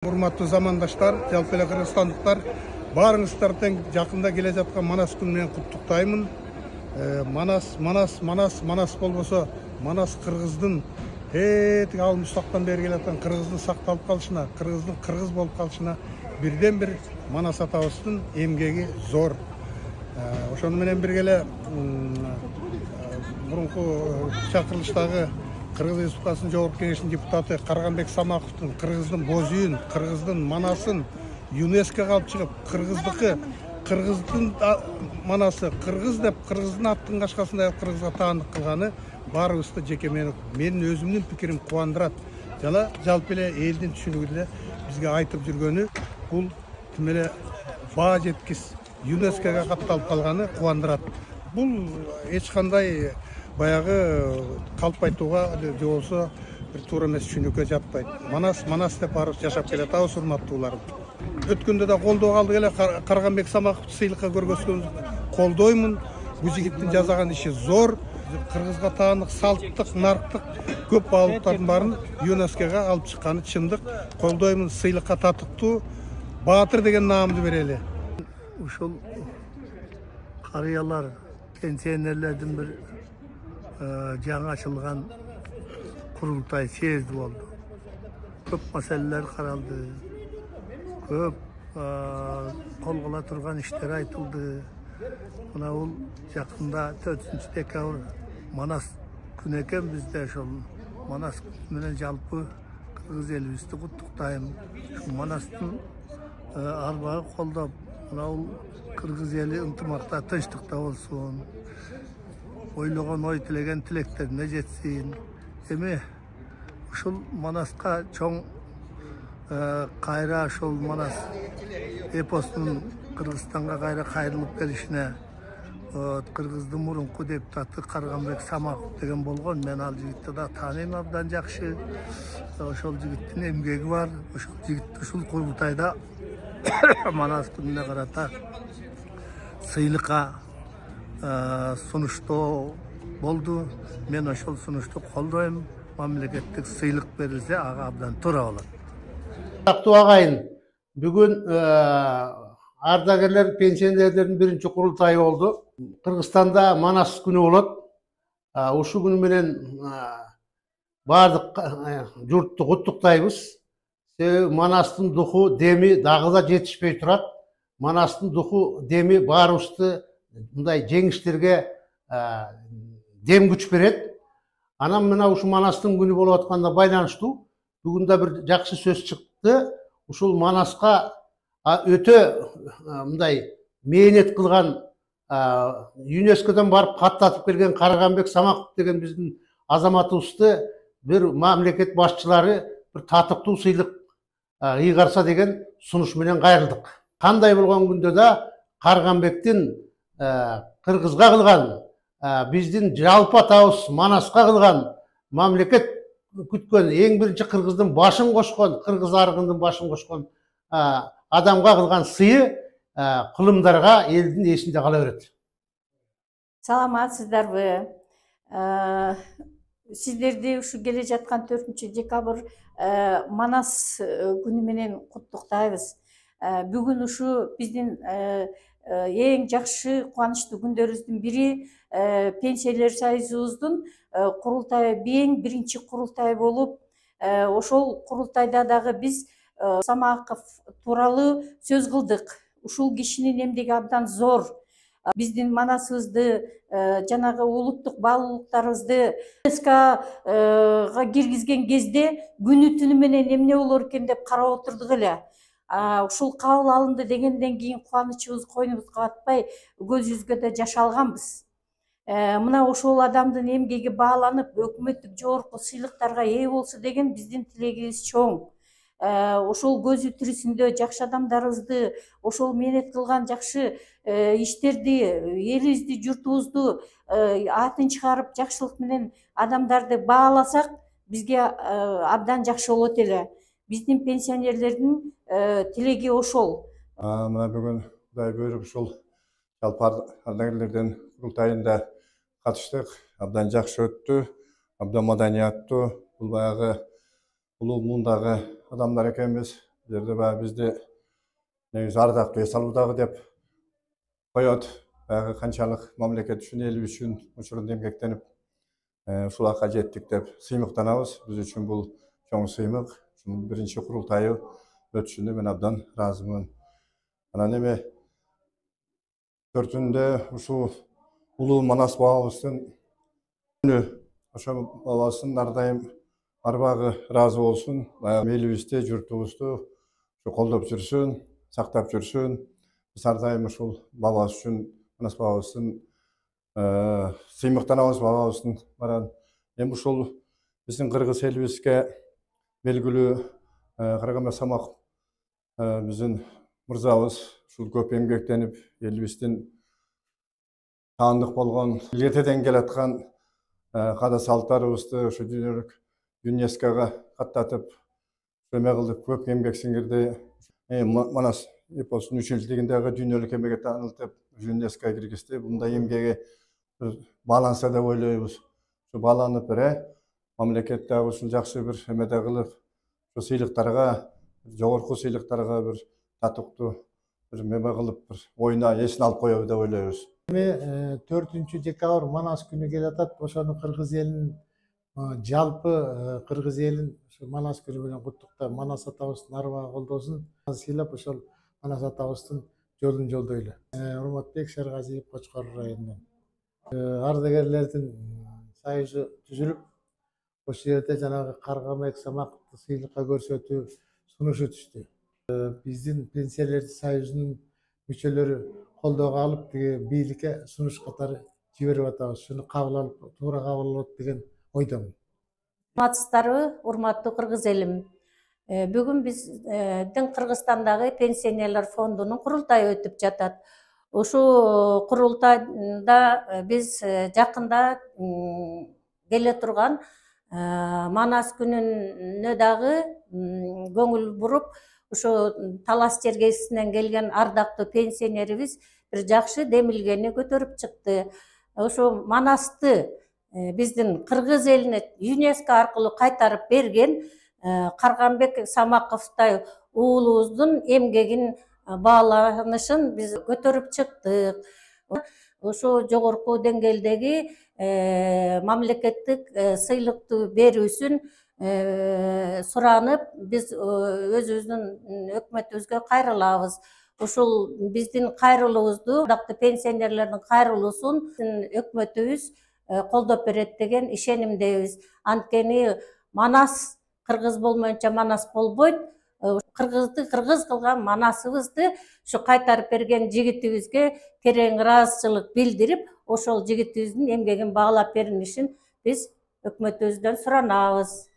Урматтуу замандаштар, жалпы эле кыргызстандыктар, баарыңыздарды жакында келе жаткан Манас күнү менен куттуктаймын. Манас болбосо, Манас кыргыздын тетиги ал мустактан бери келе жаткан кыргыздын сакталып калышына, кыргыздын кыргыз болуп калышына бирден бир Манас атабыздын эмгеги зор. Ошону менен бирге эле мурунку чакырылыштагы Кыргыз Республикасынын Жогорку Кеңешинин депутаты Карганбек Самаковдун кыргыздын боз үйүн, кыргыздын манасын ЮНЕСКОга алып чыгып, кыргыздын манасы кыргыз деп кыргыздын аттын кашкасындай кыргызга таандык кылганы баарыбызды жеке менин өзүмдүн пикирим кубандырат. Жана жалпы эле элдин түшүнүгү эле бизге айтып жүргөнү бул тим эле баа жеткис ЮНЕСКОга катталып калганы кубандырат. Бул эч кандай баягы калп айтууга же болбосо бир туура эмес түшүнүккө жатпайт. Манас деп барып жашап келатабыз, урматтууларым. Өткөндө да колдоо калдык эле Карганбек Самаковду сыйлыкка көргөзгөнү колдоймун. Бул жигиттин жасаган иши зор. Кыргызга таандык салттык, нарктык көп баалыктардын баарын ЮНЕСКОга алып чыкканы чындык. Колдоймун, сыйлыкка татыктуу баатыр деген наамды берели. Ушул карыялар, пенсионерлердин бир жаңы ачылган курултай съезди болду. Көп маселелер каралды. Көп кол кыла турган иштер айтылды. Мына бул жакында 4-декабрь Манас күнү экен, бизде ошол Манас менен жалпы кыргыз элибизди куттуктайм. Манастын арбагы колдоп, мына бул кыргыз эли ынтымакта, тынчтыкта болсун. Ойлогон ой тилеген тилектерине жетсин. Эми ушул Манаска чоң кайра ошол Манас эпостун Кыргызстанга кайра кайрылып келишине кыргыздын мурунку депутаты Карганбек Самаков деген болгон. Мен ал жигитти да тааныйм абдан жакшы. Ошол жигиттин эмгеги бар. Ошол жигит ушул курултайда Манас күнүнө карата сыйлыкка сунуштоо болду. Мен ошол сунушту колдойм. Мамлекеттик сыйлык берилсе, ага абдан туура болот. Тактуу агайын, бүгүн ардагерлер, пенсионерлердин биринчи курултайы болду. Кыргызстанда Манас күнү болот. Ушул күнү менен баардык журтту куттуктайбыз. Себеби Манастын духу, деми дагы да жетишпей турат. Манастын духу, деми баарыбызды мындай жеңиштерге дем күч берет. Анан мына ушу Манастын күнү болуп атканда байланыштуу бүгүн да бир жакшы сөз чыкты. Ушул Манаска өтө мындай мээнет кылган ЮНЕСКОдон барып каттатып келген Карганбек Самаков деген биздин азаматыбызды бир мамлекет башчылары бир татыктуу сыйлык ыйгарса деген сунуш менен кайрылдык. Кандай болгон күндө да Карганбектин кыргызга кылган, биздин жалпы атабыз Манаска кылган, мамлекет күткөн, эң биринчи кыргыздын башын кошкон, кыргыз арыгынын башын кошкон адамга кылган сыйы кылымдарга элдин эсинде кала берет. Саламатсыздарбы? Сиздерди ушу келе жаткан 4-декабрь Манас күнү менен куттуктайбыз. Бүгүн ушу биздин эң жакшы кубанычтуу күндөрүбүздүн бири Пенсиялер союзубуздун курултайы, эң биринчи курултай болуп, ошол курултайда дагы биз Самаков тууралуу сөз кылдык. Ушул кишинин эмгеги абдан зор. Биздин Манасыбызды, жанагы улуттук баалуулуктарыбызды ЮНЕСКОга киргизген кезде күнү түнү менен эмне болор экен деп карап отурдук эле. Ушул кабыл алынды дегенден кийин кубанычыбыз койнубузга батпай, көз жүзгө да жаш алганбыз. Мына ошол адамдын эмгеги бааланып, өкмөттүк жогорку сыйлыктарга ээ болсо деген биздин тилегибиз чоң. Ошол көзү тирисинде жакшы адамдарыбызды, ошол мээнет кылган жакшы иштерди, элибизди, журтубузду атын чыгарып, жакшылык менен адамдарды бааласак, бизге абдан жакшы болот эле. Биздин пенсионерлердин тилеги ошол. Мына бүгүн Кудай буйруп ушул жалпы ардагерлердин курултайында катыштык. Абдан жакшы өттү, абдан маданияттуу. Бул баягы улуу муундагы адамдар экенбиз. жерде баягы бизди негизи ардактуу эс алуудагы деп коет. Баягы канчалык мамлекет үчүн, эл үчүн учурунда эмгектенип ушуларга жеттик деп сыймыктанабыз. Биз үчүн бул чоң сыймык. Биринчи курултайы өтүшүнө мен абдан ыраазымын. Анан эми 4-ндө ушул улуу Манас бабабыздын күнү. Ошо бабабыздын ар дайым арбагы ыраазы болсун. Баягы элибизди, журтубузду колдоп жүрсүн, сактап жүрсүн. Биз ар дайым ушул бабабыз үчүн, Манас бабабыздын сыймыктанабыз, бабабыздын баран. Эми ушул биздин кыргыз элибизге белгилүү Карагамбек Самаков биздин мырзабыз ушул көп эмгектенип, элибиздин таандык болгон эртеден келаткан када салттарыбызды ошо дүйнөлүк ЮНЕСКОга каттатып, эме кылдык, көп эмгек сиңирди. Манас эпосунун 3-жылдыгындагы дүйнөлүк эмеге таанылтып, ЮНЕСКОга киргизди. Мындай эмгеги бааланса деп ойлойбуз. Ушу бааланып мамлекет дагы ушул жакшы бир эмеде кылып, ушу сыйлыктарга, жогорку сыйлыктарга бир татыктуу бир эме кылып, бир оюна эсин алып коебуз деп ойлойбуз. 4-декабрь Манас күнү келатат. Ошону кыргыз элинин жалпы кыргыз элин Манас күнү менен куттуктап, Манас атабыздын арбагы колдосун сыйлап, ошол Манас атабыздын жолун жолдойлу. Урматбек Шаргазиев, Кочкор районунан. Ардагерлердин союзу түзүлүп, ошол жерде жанагы Каргамбек Самаковду сыйлыкка көрсөтүү сунушу түштү. Биздин пенсионерлер союзунун мүчөлөрү колдоого алып, бийликке сунуш катары жиберип атабыз. Шуну кабыл алып, туура кабыл алат деген ойдомун. Урматсыздарбы, урматтуу кыргыз элим. Бүгүн биздин Кыргызстандагы пенсионерлер фондунун курултайы өтүп жатат. Ушул курултайда биз жакында келе турган Манас күнүнө дагы көңүл буруп, ошо талас жергесинен келген ардактуу пенсионерибиз бир жакшы демилгени көтөрүп чыкты. Ошо Манасты биздин кыргыз элине ЮНЕСКО аркылуу кайтарып берген Каргамбек Самаковтай уулубуздун эмгегин бааланышын биз көтөрүп чыктык. Ошо жогорку деңгээлдеги мамлекеттик сыйлыктуу берүүсүн суранып, биз өзүбүздүн өкмөтүбүзгө кайрылабыз. Ушул биздин кайрылуубузду, ардактуу пенсионерлердин кайрылуусун өкмөтүбүз колдоп берет деген ишенимдебиз. Анткени Манас кыргыз болмоюнча Манас болбойт. Кыргызды кыргыз кылган Манасыбызды ушу кайтарып берген жигитибизге терең ыраазычылык билдирип, ошол жигитибиздин эмгегин баалап берилишин биз өкмөтүбүздөн суранабыз.